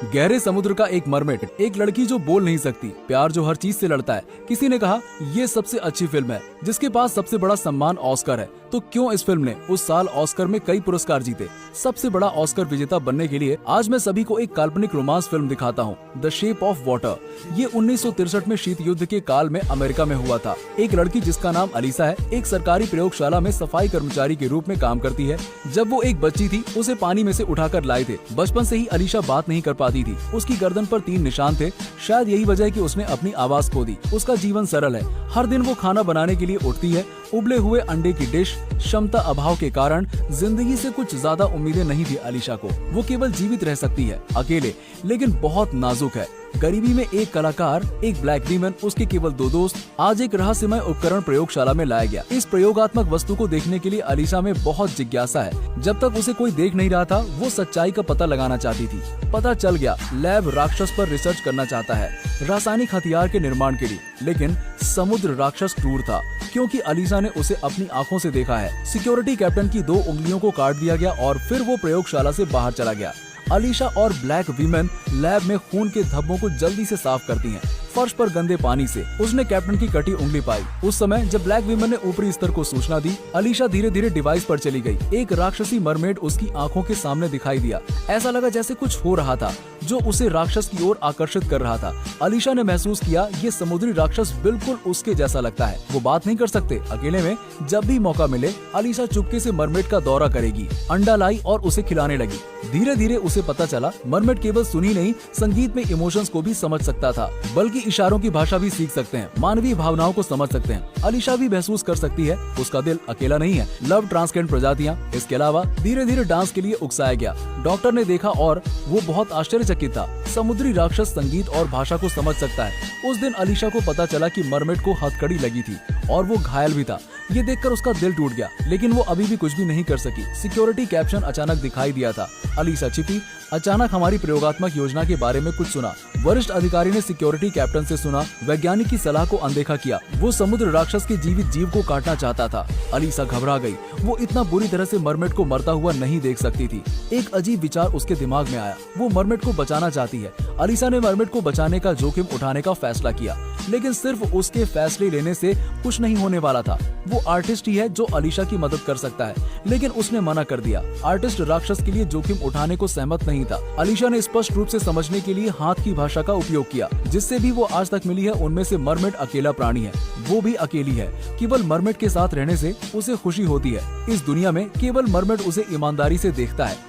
गहरे समुद्र का एक मरमेड, एक लड़की जो बोल नहीं सकती, प्यार जो हर चीज से लड़ता है। किसी ने कहा ये सबसे अच्छी फिल्म है जिसके पास सबसे बड़ा सम्मान ऑस्कर है। तो क्यों इस फिल्म ने उस साल ऑस्कर में कई पुरस्कार जीते। सबसे बड़ा ऑस्कर विजेता बनने के लिए आज मैं सभी को एक काल्पनिक रोमांस फिल्म दिखाता हूँ, द शेप ऑफ वाटर। ये 1963 में शीत युद्ध के काल में अमेरिका में हुआ था। एक लड़की जिसका नाम अलीसा है, एक सरकारी प्रयोगशाला में सफाई कर्मचारी के रूप में काम करती है। जब वो एक बच्ची थी, उसे पानी में से उठाकर लाए थे। बचपन से ही अलीसा बात नहीं कर पाती थी। उसकी गर्दन पर 3 निशान थे। शायद यही वजह है कि उसने अपनी आवाज खो दी। उसका जीवन सरल है। हर दिन वो खाना बनाने के लिए उठती है। उबले हुए अंडे की डिश। क्षमता अभाव के कारण जिंदगी से कुछ ज्यादा उम्मीदें नहीं थी अलीसा को। वो केवल जीवित रह सकती है, अकेले, लेकिन बहुत नाजुक है। गरीबी में एक कलाकार, एक ब्लैक वीमन, उसके केवल 2 दोस्त। आज एक रहस्यमय उपकरण प्रयोगशाला में लाया गया। इस प्रयोगात्मक वस्तु को देखने के लिए अलीसा में बहुत जिज्ञासा है। जब तक उसे कोई देख नहीं रहा था, वो सच्चाई का पता लगाना चाहती थी। पता चल गया, लैब राक्षस पर रिसर्च करना चाहता है, रासायनिक हथियार के निर्माण के लिए। लेकिन समुद्र राक्षस क्रूर था, क्योंकि अलीसा ने उसे अपनी आंखों से देखा है। सिक्योरिटी कैप्टन की 2 उंगलियों को काट दिया गया और फिर वो प्रयोगशाला से बाहर चला गया। अलीसा और ब्लैक वीमन लैब में खून के धब्बों को जल्दी से साफ करती हैं। फर्श पर गंदे पानी से उसने कैप्टन की कटी उंगली पाई। उस समय जब ब्लैक वीमन ने ऊपरी स्तर को सूचना दी, अलीसा धीरे धीरे डिवाइस पर चली गई। एक राक्षसी मरमेड उसकी आंखों के सामने दिखाई दिया। ऐसा लगा जैसे कुछ हो रहा था जो उसे राक्षस की ओर आकर्षित कर रहा था। अलीसा ने महसूस किया ये समुद्री राक्षस बिल्कुल उसके जैसा लगता है। वो बात नहीं कर सकते। अकेले में जब भी मौका मिले, अलीसा चुपके से मरमेड का दौरा करेगी। अंडा लाई और उसे खिलाने लगी। धीरे धीरे उसे पता चला मरमेड केवल सुनी नहीं, संगीत में इमोशंस को भी समझ सकता था, बल्कि इशारों की भाषा भी सीख सकते हैं, मानवीय भावनाओं को समझ सकते हैं। अलीसा भी महसूस कर सकती है उसका दिल अकेला नहीं है। लव ट्रांसकेंड प्रजातियां। इसके अलावा धीरे धीरे डांस के लिए उकसाया गया। डॉक्टर ने देखा और वो बहुत आश्चर्यचकित था। समुद्री राक्षस संगीत और भाषा को समझ सकता है। उस दिन अलीसा को पता चला कि मरमेड को हथकड़ी लगी थी और वो घायल भी था। ये देखकर उसका दिल टूट गया, लेकिन वो अभी भी कुछ भी नहीं कर सकी। सिक्योरिटी कैप्शन अचानक दिखाई दिया था। अलीसा छिपी। अचानक हमारी प्रयोगात्मक योजना के बारे में कुछ सुना। वरिष्ठ अधिकारी ने सिक्योरिटी कैप्टन से सुना। वैज्ञानिक की सलाह को अनदेखा किया। वो समुद्र राक्षस के जीवित जीव को काटना चाहता था। अलीसा घबरा गई। वो इतना बुरी तरह से मरमेड को मरता हुआ नहीं देख सकती थी। एक अजीब विचार उसके दिमाग में आया। वो मरमेड को बचाना चाहती है। अलीसा ने मरमेड को बचाने का जोखिम उठाने का फैसला किया, लेकिन सिर्फ उसके फैसले लेने से कुछ नहीं होने वाला था। वो आर्टिस्ट ही है जो अलीसा की मदद कर सकता है, लेकिन उसने मना कर दिया। आर्टिस्ट राक्षस के लिए जोखिम उठाने को सहमत नहीं था। अलीसा ने स्पष्ट रूप से समझने के लिए हाथ की भाषा का उपयोग किया, जिससे भी वो आज तक मिली है उनमें से मरमेड अकेला प्राणी है। वो भी अकेली है। केवल मरमेड के साथ रहने से उसे खुशी होती है। इस दुनिया में केवल मरमेड उसे ईमानदारी से देखता है।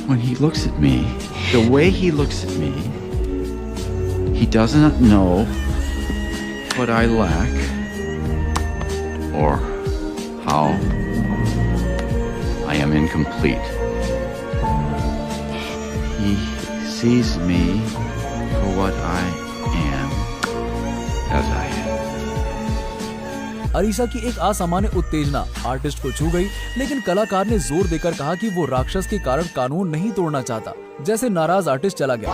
When he looks at me, the way he looks at me, he doesn't know what I lack or how I am incomplete. He sees me for what I am as I am. Alisa की एक असामान्य उत्तेजना artist को छू गई, लेकिन कलाकार ने जोर देकर कहा कि वो राक्षस के कारण कानून नहीं तोड़ना चाहता। जैसे नाराज आर्टिस्ट चला गया।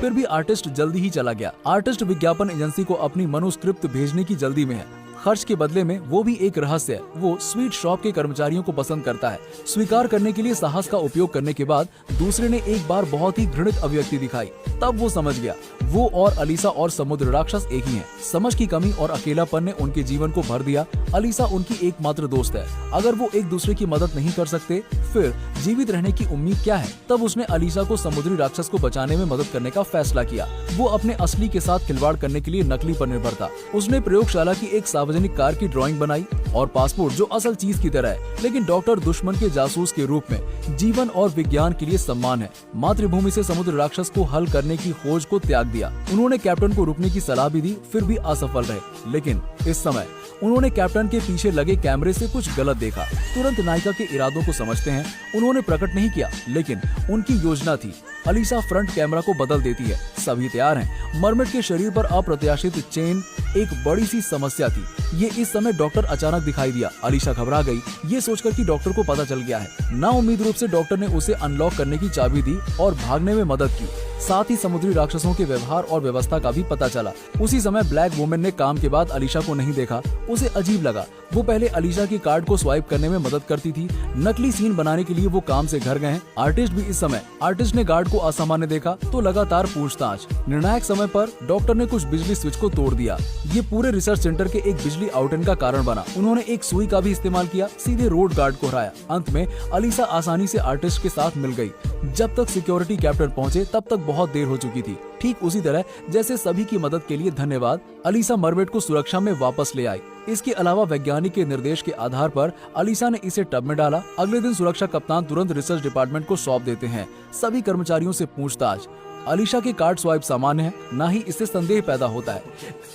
फिर भी आर्टिस्ट जल्दी ही चला गया। आर्टिस्ट विज्ञापन एजेंसी को अपनी मनुस्क्रिप्ट भेजने की जल्दी में है। खर्च के बदले में वो भी एक रहस्य है। वो स्वीट शॉप के कर्मचारियों को पसंद करता है। स्वीकार करने के लिए साहस का उपयोग करने के बाद दूसरे ने एक बार बहुत ही घृणित अभिव्यक्ति दिखाई। तब वो समझ गया वो और अलीसा और समुद्र राक्षस एक ही हैं। समझ की कमी और अकेलापन ने उनके जीवन को भर दिया। अलीसा उनकी एकमात्र दोस्त है। अगर वो एक दूसरे की मदद नहीं कर सकते, फिर जीवित रहने की उम्मीद क्या है? तब उसने अलीसा को समुद्री राक्षस को बचाने में मदद करने का फैसला किया। वो अपने असली के साथ खिलवाड़ करने के लिए नकली पर निर्भर था। उसने प्रयोगशाला की एक सार्वजनिक कार की ड्राइंग बनाई और पासपोर्ट जो असल चीज की तरह है, लेकिन डॉक्टर दुश्मन के जासूस के रूप में। जीवन और विज्ञान के लिए सम्मान है। मातृभूमि से समुद्र राक्षस को हल करने की खोज को त्याग दिया। उन्होंने कैप्टन को रुकने की सलाह भी दी, फिर भी असफल रहे। लेकिन इस समय उन्होंने कैप्टन के पीछे लगे कैमरे से कुछ गलत देखा। तुरंत नायिका के इरादों को समझते हैं। उन्होंने प्रकट नहीं किया, लेकिन उनकी योजना थी। अलीशा फ्रंट कैमरा को बदल देती है। सभी तैयार हैं। मरमेड के शरीर पर अप्रत्याशित चेन एक बड़ी सी समस्या थी। ये इस समय डॉक्टर अचानक दिखाई दिया। अलीशा घबरा गई, ये सोचकर कि डॉक्टर को पता चल गया है। नाउम्मीद रूप से डॉक्टर ने उसे अनलॉक करने की चाबी दी और भागने में मदद की। साथ ही समुद्री राक्षसों के व्यवहार और व्यवस्था का भी पता चला। उसी समय ब्लैक वुमेन ने काम के बाद अलीशा को नहीं देखा। उसे अजीब लगा। वो पहले अलीशा की कार्ड को स्वाइप करने में मदद करती थी। नकली सीन बनाने के लिए वो काम से घर गए हैं। आर्टिस्ट भी इस समय। आर्टिस्ट ने गार्ड को असामान्य देखा तो लगातार पूछताछ। निर्णायक समय पर डॉक्टर ने कुछ बिजली स्विच को तोड़ दिया। ये पूरे रिसर्च सेंटर के एक बिजली आउटन का कारण बना। उन्होंने एक सुई का भी इस्तेमाल किया, सीधे रोड गार्ड को हराया। अंत में अलीशा आसानी से आर्टिस्ट के साथ मिल गई। जब तक सिक्योरिटी कैप्टन पहुंचे तब तक बहुत देर हो चुकी थी। ठीक उसी तरह जैसे सभी की मदद के लिए धन्यवाद, अलीशा मरमेड को सुरक्षा में वापस ले आई। इसके अलावा वैज्ञानिक के निर्देश के आधार पर अलीशा ने इसे टब में डाला। अगले दिन सुरक्षा कप्तान तुरंत रिसर्च डिपार्टमेंट को सौंप देते हैं। सभी कर्मचारियों से पूछताछ। अलीशा के कार्ड स्वाइप सामान्य है, न ही इससे संदेह पैदा होता है,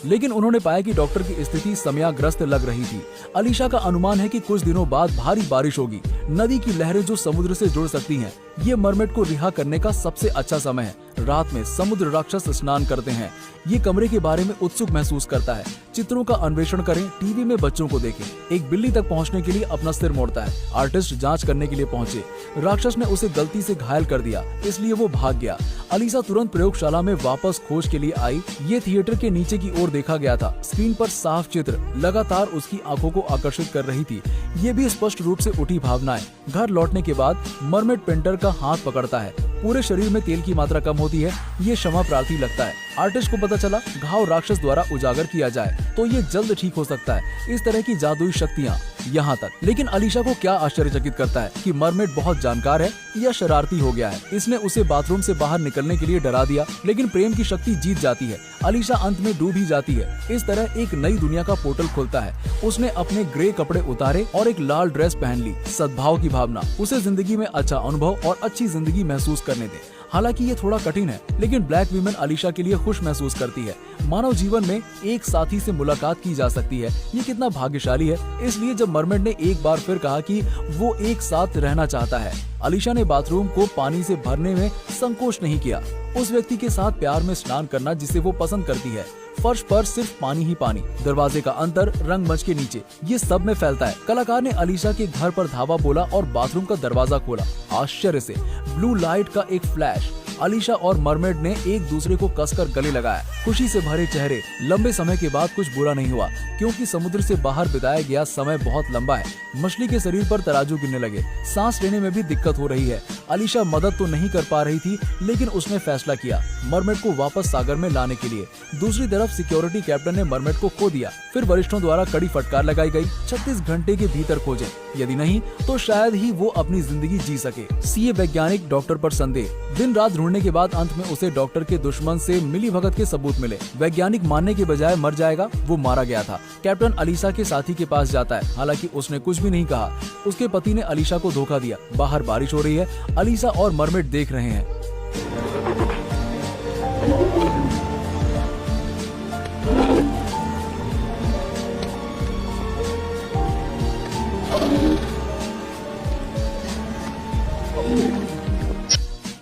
लेकिन उन्होंने पाया कि डॉक्टर की स्थिति समयाग्रस्त लग रही थी। अलीशा का अनुमान है कि कुछ दिनों बाद भारी बारिश होगी। नदी की लहरें जो समुद्र से जुड़ सकती हैं, ये मरमेड को रिहा करने का सबसे अच्छा समय है। रात में समुद्र राक्षस स्नान करते हैं। ये कमरे के बारे में उत्सुक महसूस करता है। चित्रों का अन्वेषण करें, टीवी में बच्चों को देखें। एक बिल्ली तक पहुंचने के लिए अपना सिर मोड़ता है। आर्टिस्ट जांच करने के लिए पहुंचे। राक्षस ने उसे गलती से घायल कर दिया, इसलिए वो भाग गया। अलीशा तुरंत प्रयोगशाला में वापस खोज के लिए आई। ये थिएटर के नीचे की ओर देखा गया था। स्क्रीन पर साफ चित्र लगातार उसकी आंखों को आकर्षित कर रही थी। ये भी स्पष्ट रूप से उठी भावनाएं। घर लौटने के बाद मरमेड पेंटर का हाथ पकड़ता है। पूरे शरीर में तेल की मात्रा कम होती है। ये क्षमा प्रार्थी लगता है। आर्टिस्ट को पता चला घाव राक्षस द्वारा उजागर किया जाए तो ये जल्द ठीक हो सकता है। इस तरह की जादुई शक्तियाँ यहाँ तक। लेकिन अलीशा को क्या आश्चर्यचकित करता है कि मरमेड बहुत जानकार है या शरारती हो गया है। इसने उसे बाथरूम से बाहर निकलने के लिए डरा दिया, लेकिन प्रेम की शक्ति जीत जाती है। अलीशा अंत में डूब ही जाती है। इस तरह एक नई दुनिया का पोर्टल खुलता है। उसने अपने ग्रे कपड़े उतारे और एक लाल ड्रेस पहन ली। सद्भाव की भावना उसे जिंदगी में अच्छा अनुभव और अच्छी जिंदगी महसूस करने दे। हालांकि ये थोड़ा कठिन है, लेकिन ब्लैक वीमेन अलीशा के लिए खुश महसूस करती है। मानव जीवन में एक साथी से मुलाकात की जा सकती है, ये कितना भाग्यशाली है। इसलिए जब मरमेड ने एक बार फिर कहा कि वो एक साथ रहना चाहता है, अलीशा ने बाथरूम को पानी से भरने में संकोच नहीं किया। उस व्यक्ति के साथ प्यार में स्नान करना जिसे वो पसंद करती है। फर्श पर सिर्फ पानी ही पानी। दरवाजे का अंतर रंगमंच के नीचे, ये सब में फैलता है। कलाकार ने अलीशा के घर पर धावा बोला और बाथरूम का दरवाजा खोला। आश्चर्य से ब्लू लाइट का एक फ्लैश। अलीशा और मरमेड ने एक दूसरे को कसकर गले लगाया। खुशी से भरे चेहरे। लंबे समय के बाद कुछ बुरा नहीं हुआ, क्योंकि समुद्र से बाहर बिताया गया समय बहुत लंबा है। मछली के शरीर पर तराजू गिरने लगे। सांस लेने में भी दिक्कत हो रही है। अलीशा मदद तो नहीं कर पा रही थी, लेकिन उसने फैसला किया मरमेड को वापस सागर में लाने के लिए। दूसरी तरफ सिक्योरिटी कैप्टन ने मरमेड को खो दिया। फिर वरिष्ठों द्वारा कड़ी फटकार लगाई गई, 36 घंटे के भीतर खोजें, यदि नहीं तो शायद ही वो अपनी जिंदगी जी सके। सीए वैज्ञानिक डॉक्टर पर संदेह। दिन रात ढूंढने के बाद अंत में उसे डॉक्टर के दुश्मन से मिलीभगत के सबूत मिले। वैज्ञानिक मानने के बजाय मर जाएगा, वो मारा गया था। कैप्टन अलीशा के साथी के पास जाता है, हालांकि उसने कुछ भी नहीं कहा। उसके पति ने अलीशा को धोखा दिया। बाहर बारिश हो रही है। अलीशा और मरमेड देख रहे हैं।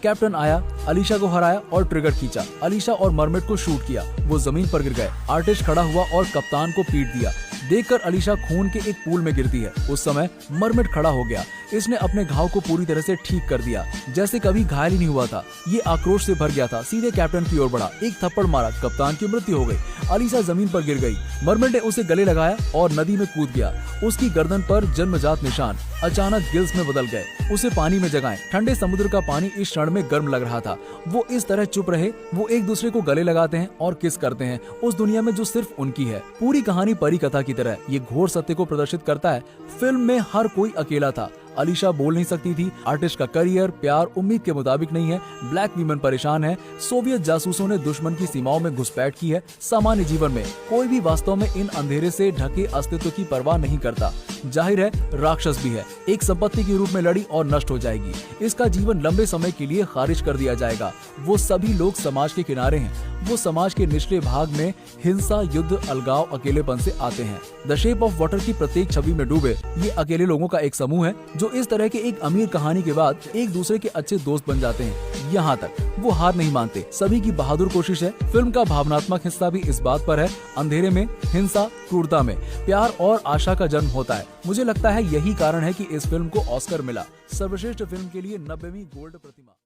कैप्टन आया, अलीशा को हराया और ट्रिगर खींचा। अलीशा और मरमेड को शूट किया। वो जमीन पर गिर गए। आर्टिस्ट खड़ा हुआ और कप्तान को पीट दिया। देखकर अलीशा खून के एक पूल में गिरती है। उस समय मरमेड खड़ा हो गया। इसने अपने घाव को पूरी तरह से ठीक कर दिया, जैसे कभी घायल ही नहीं हुआ था। ये आक्रोश से भर गया था। सीधे कैप्टन की ओर बढ़ा, एक थप्पड़ मारा। कप्तान की मृत्यु हो गई। अलीशा जमीन पर गिर गई। मरमेड ने उसे गले लगाया और नदी में कूद गया। उसकी गर्दन पर जन्मजात निशान अचानक गिल्स में बदल गए। उसे पानी में जगाएं। ठंडे समुद्र का पानी इस क्षण में गर्म लग रहा था। वो इस तरह चुप रहे। वो एक दूसरे को गले लगाते हैं और किस करते हैं, उस दुनिया में जो सिर्फ उनकी है। पूरी कहानी परी कथा की तरह ये घोर सत्य को प्रदर्शित करता है। फिल्म में हर कोई अकेला था। अलीशा बोल नहीं सकती थी। आर्टिस्ट का करियर, प्यार उम्मीद के मुताबिक नहीं है। ब्लैक वीमेन परेशान है। सोवियत जासूसों ने दुश्मन की सीमाओं में घुसपैठ की है। सामान्य जीवन में कोई भी वास्तव में इन अंधेरे से ढके अस्तित्व की परवाह नहीं करता। जाहिर है राक्षस भी है। एक संपत्ति के रूप में लड़ी और नष्ट हो जाएगी। इसका जीवन लंबे समय के लिए खारिज कर दिया जाएगा। वो सभी लोग समाज के किनारे हैं। वो समाज के निचले भाग में हिंसा, युद्ध, अलगाव, अकेलेपन से आते हैं। द शेप ऑफ वाटर की प्रत्येक छवि में डूबे ये अकेले लोगों का एक समूह है, जो इस तरह के एक अमीर कहानी के बाद एक दूसरे के अच्छे दोस्त बन जाते हैं। यहाँ तक वो हार नहीं मानते। सभी की बहादुर कोशिश है। फिल्म का भावनात्मक हिस्सा भी इस बात पर है, अंधेरे में, हिंसा, क्रूरता में प्यार और आशा का जन्म होता है। मुझे लगता है यही कारण है कि इस फिल्म को ऑस्कर मिला। सर्वश्रेष्ठ फिल्म के लिए 90वीं गोल्ड प्रतिमा।